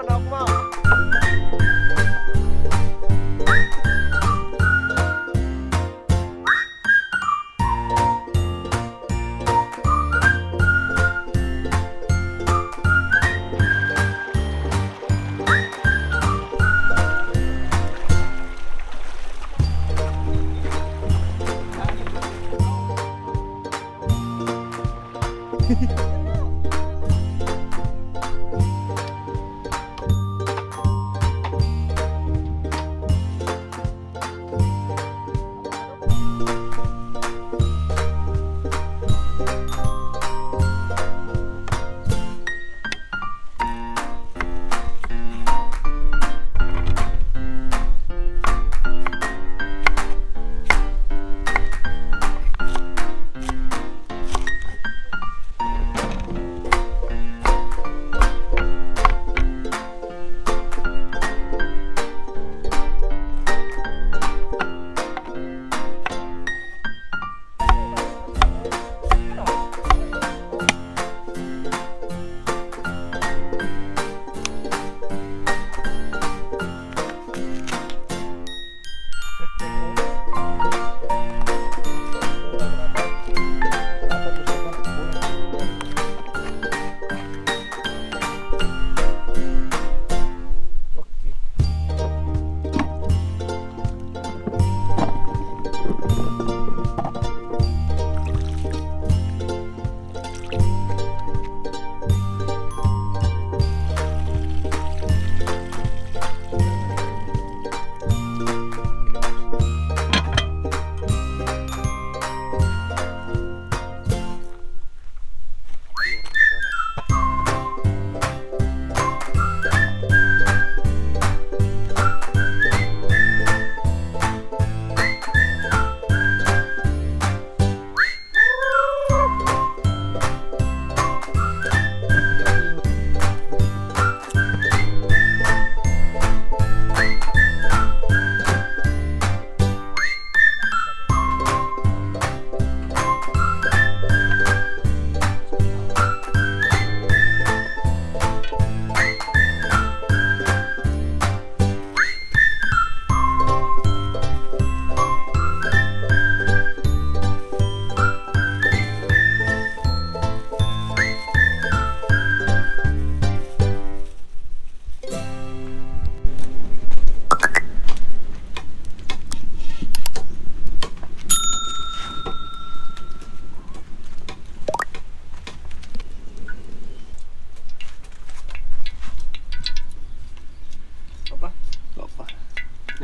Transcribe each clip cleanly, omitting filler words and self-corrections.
anak mo.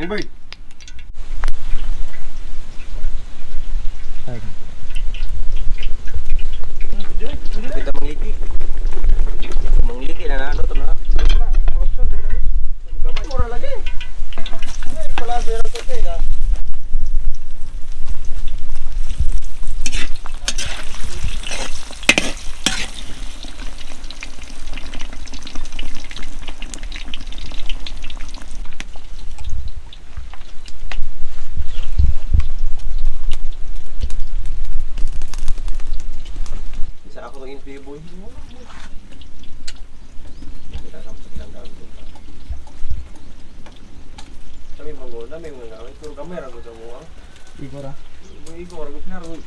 Bird. Kita mengliki. Mengliki na ano to na. Mura lagi. Wala pero to kaya. Ako maging playboy mo. Kita sampai ilang daon ko. Kami manggoda may mga gamit pero kamera ko sa mo. Igor ah. Igor ko na ron.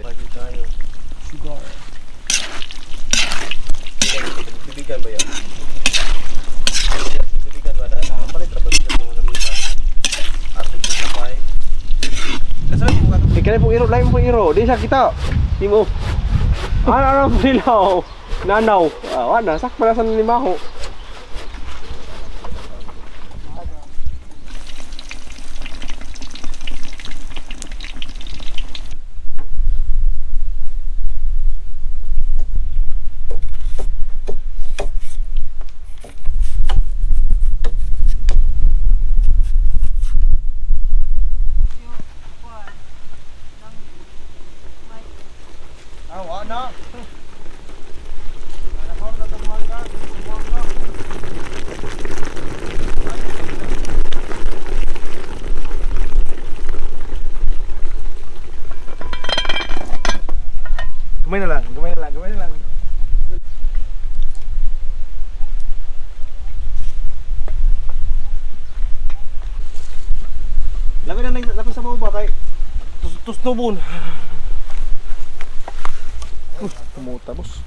Magi tayo. Siguro. Bibigan ba yan? Bibigan ba dahil nakapalit rabat sa mga gamita. Ate ko sa pay. Kasi mo ka. Ikan pong iro, lain pong iro. Di sa kita. Timo. Ano pilaw? Nanaw. Wala, sak pala sa limaho. Wala na. Wala na. ba kay tus-tubon. Kumuta, boss.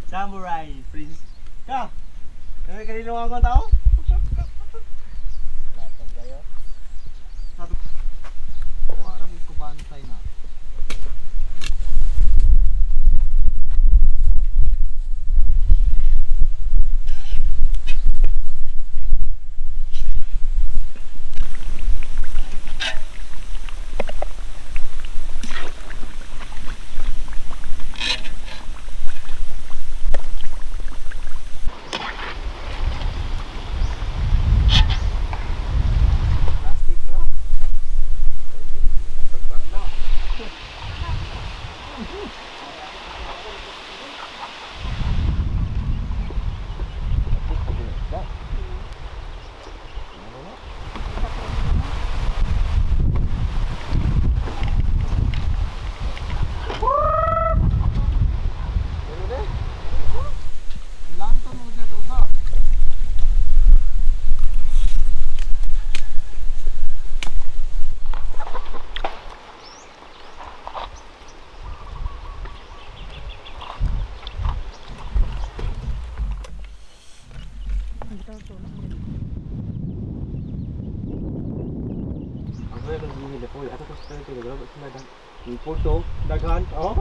Samurai Prince. Ka. Kami kanino ang tao? Wala mo kubantay na. Ako na kung hindi po. Ato kasi tayo tayo. Grabe sila dang. Yung puso. Daghan. Oh!